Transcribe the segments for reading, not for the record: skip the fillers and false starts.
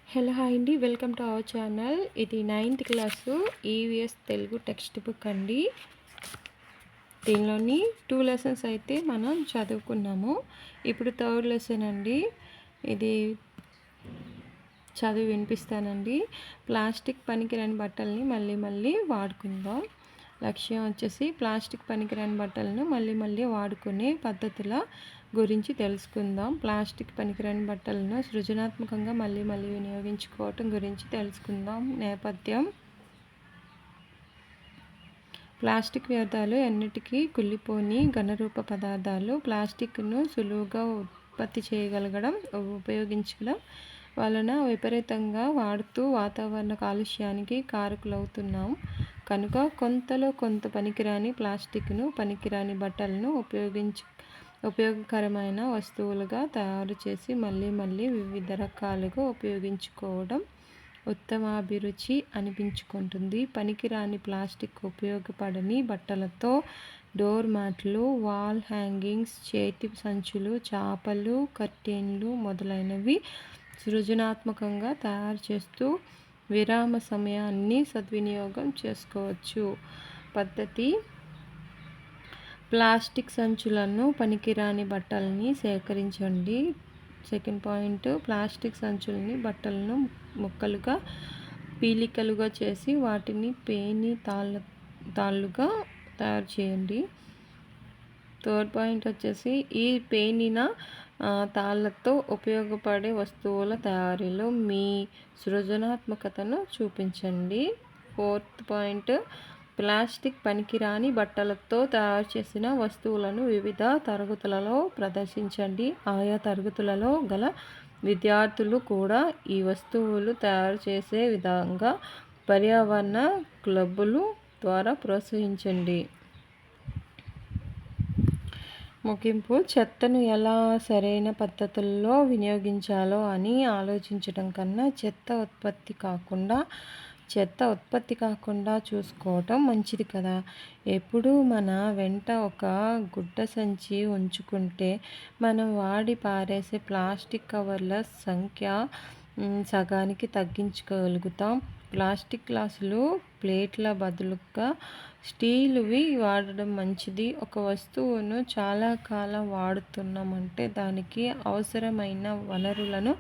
Hello hi అండి, welcome to our channel. ఇది 9th class EVS Telugu text book అండి. దీనిలోని 2 లెసన్స్ అయితే మనం చదువుకున్నాము. ఇప్పుడు 3rd లెసన్ అండి. ఇది చదివి వినిపిస్తానండి. ప్లాస్టిక్ పనికిరాని బట్టల్ని మళ్ళీ వాడుకుందాం. లక్ష్యం వచ్చేసి ప్లాస్టిక్ పనికిరాని బట్టలను మళ్ళీ వాడుకునే పద్ధతుల గురించి తెలుసుకుందాం. ప్లాస్టిక్ పనికిరాని బట్టలను సృజనాత్మకంగా మళ్ళీ వినియోగించుకోవటం గురించి తెలుసుకుందాం. నేపథ్యం: ప్లాస్టిక్ వ్యర్థాలు ఎన్నిటికీ కుళ్ళిపోని ఘనరూప పదార్థాలు. ప్లాస్టిక్ను సులువుగా ఉత్పత్తి చేయగలగడం, ఉపయోగించడం వలన విపరీతంగా వాడుతూ వాతావరణ కాలుష్యానికి కారకులవుతున్నాం. కనుక కొంతలో కొంత పనికిరాని ప్లాస్టిక్ను, పనికిరాని బట్టలను ఉపయోగకరమైన వస్తువులుగా తయారు చేసి మళ్ళీ వివిధ రకాలుగా ఉపయోగించుకోవడం ఉత్తమాభిరుచి అనిపించుకుంటుంది. పనికిరాని ప్లాస్టిక్ ఉపయోగపడని బట్టలతో డోర్ మ్యాట్లు, వాల్ హ్యాంగింగ్స్, చేతి సంచులు, చాపలు, కర్టెన్లు మొదలైనవి సృజనాత్మకంగా తయారు చేస్తూ విరామ సమయాన్ని సద్వినియోగం చేసుకోవచ్చు. పద్ధతి: ప్లాస్టిక్ సంచులను, పనికిరాని బట్టల్ని సేకరించండి. సెకండ్ పాయింట్: ప్లాస్టిక్ సంచులని, బట్టలను ముక్కలుగా, పీలికలుగా చేసి వాటిని పేని తాళ్ళుగా తయారు చేయండి. థర్డ్ పాయింట్ వచ్చేసి ఈ పేనిన తాళ్ళతో ఉపయోగపడే వస్తువుల తయారీలో మీ సృజనాత్మకతను చూపించండి. ఫోర్త్ పాయింట్: ప్లాస్టిక్ పనికిరాని బట్టలతో తయారు చేసిన వస్తువులను వివిధ తరగతులలో ప్రదర్శించండి. ఆయా తరగతులలో గల విద్యార్థులు కూడా ఈ వస్తువులు తయారు చేసే విధంగా పర్యావరణ క్లబ్బులు ద్వారా ప్రోత్సహించండి. ముగింపు: చెత్తను ఎలా సరైన పద్ధతుల్లో వినియోగించాలో అని ఆలోచించడం కన్నా చెత్త ఉత్పత్తి కాకుండా చూసుకోవటం మంచిది కదా. ఎప్పుడూ మన వెంట ఒక గుడ్డ సంచి ఉంచుకుంటే మనం వాడి పారేసే ప్లాస్టిక్ కవర్ల సంఖ్య సగానికి తగ్గించగలుగుతాం. ప్లాస్టిక్ గ్లాసులు, ప్లేట్ల బదులుగా స్టీలువి వాడడం మంచిది. ఒక వస్తువును చాలా కాలం వాడుతున్నామంటే దానికి అవసరమైన వనరులను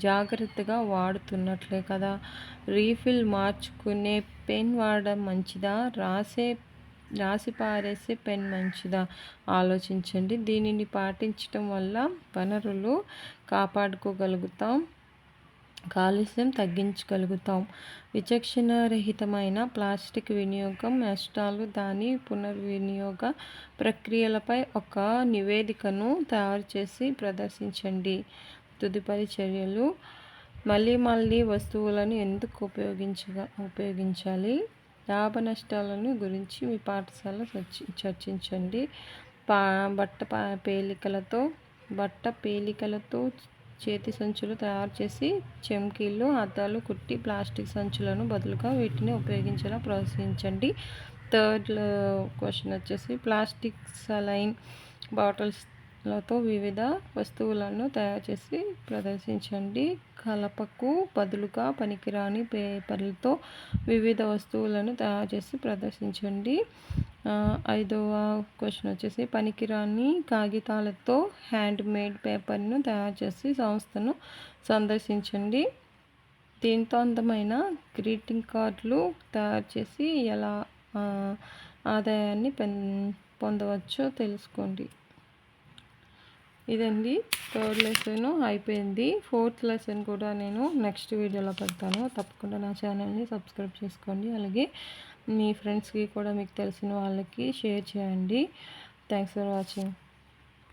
జాగ్రత్తగా వాడుతున్నట్లే కదా. రీఫిల్ మార్చుకునే పెన్ వాడడం మంచిదా, రాసి పారేసే పెన్ మంచిదా ఆలోచించండి. దీనిని పాటించటం వల్ల వనరులు కాపాడుకోగలుగుతాం, కాలుష్యం తగ్గించగలుగుతాం. విచక్షణారహితమైన ప్లాస్టిక్ వినియోగం నష్టాలు. దాని పునర్వినియోగ ప్రక్రియలపై ఒక నివేదికను తయారు చేసి ప్రదర్శించండి. తదుపరి చర్యలు: మళ్ళీ వస్తువులను ఎందుకు ఉపయోగించాలి? లాభ నష్టాలను గురించి మీ పాఠశాల చర్చించండి. బట్ట పేలికలతో చేతి సంచులు తయారు చేసి చమ్కీలు, అద్దాలు కుట్టి ప్లాస్టిక్ సంచులను బదులుగా వీటిని ఉపయోగించేలా ప్రోత్సహించండి. థర్డ్ క్వశ్చన్ వచ్చేసి ప్లాస్టిక్ సలైన్ బాటిల్స్లతో వివిధ వస్తువులను తయారు చేసి ప్రదర్శించండి. కలపకు బదులుగా పనికిరాని పేపర్లతో వివిధ వస్తువులను తయారు చేసి ప్రదర్శించండి. 5వ క్వశ్చన్ వచ్చేసి పనికిరాని కాగితాలతో హ్యాండ్ మేడ్ పేపర్ను తయారు చేసి సంస్థను సందర్శించండి. దీంతో అందమైన గ్రీటింగ్ కార్డులు తయారు చేసి ఎలా ఆదాయాన్ని పొందవచ్చో తెలుసుకోండి. ఇదండి 3rd లెసన్ అయిపోయింది. 4th లెసన్ కూడా నేను నెక్స్ట్ వీడియోలో పెడతాను. తప్పకుండా నా ఛానల్ని సబ్స్క్రైబ్ చేసుకోండి. అలాగే మీ ఫ్రెండ్స్కి కూడా మీకు తెలిసిన వాళ్ళకి షేర్ చేయండి. Thanks for watching.